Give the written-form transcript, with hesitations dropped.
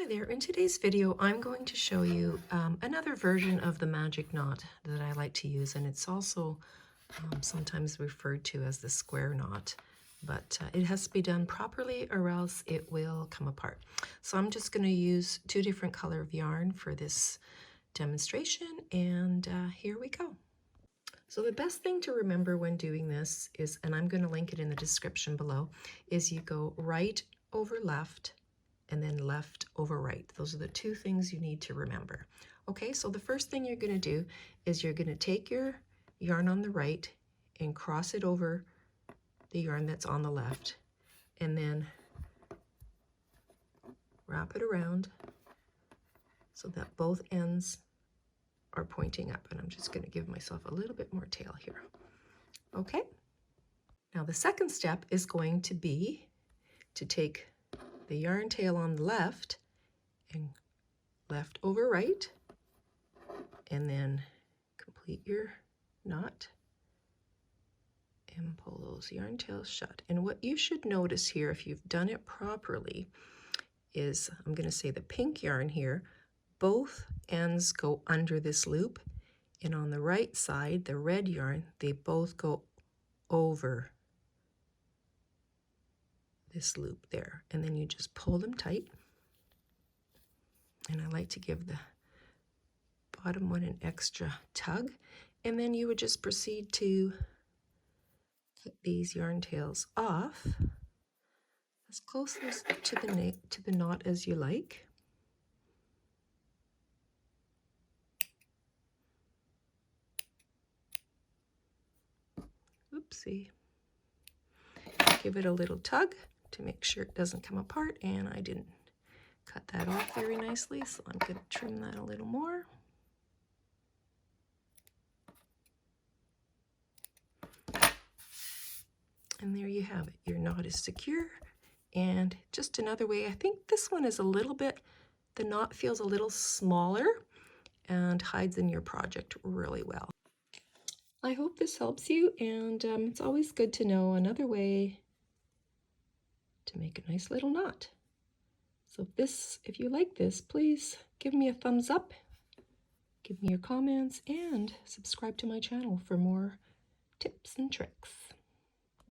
Hi there, in today's video I'm going to show you another version of the magic knot that I like to use, and it's also sometimes referred to as the square knot, but it has to be done properly or else it will come apart. So I'm just going to use two different color of yarn for this demonstration, and here we go. So the best thing to remember when doing this is, and I'm going to link it in the description below, is you go right over left and then left over right. Those are the two things you need to remember. Okay, so the first thing you're going to do is you're going to take your yarn on the right and cross it over the yarn that's on the left, and then wrap it around so that both ends are pointing up. And I'm just going to give myself a little bit more tail here. Okay, now the second step is going to be to take the yarn tail on the left and left over right, and then complete your knot and pull those yarn tails shut. And what you should notice here, if you've done it properly, is I'm going to say the pink yarn here, both ends go under this loop, and on the right side, the red yarn, they both go over this loop there, and then you just pull them tight. And I like to give the bottom one an extra tug, and then you would just proceed to cut these yarn tails off as close to the knot as you like. Oopsie. Give it a little tug to make sure it doesn't come apart, and I didn't cut that off very nicely, so I'm going to trim that a little more. And there you have it. Your knot is secure. And just another way, I think this one is a little bit, the knot feels a little smaller and hides in your project really well. I hope this helps you, and it's always good to know another way to make a nice little knot. So if you like this, please give me a thumbs up, give me your comments, and subscribe to my channel for more tips and tricks.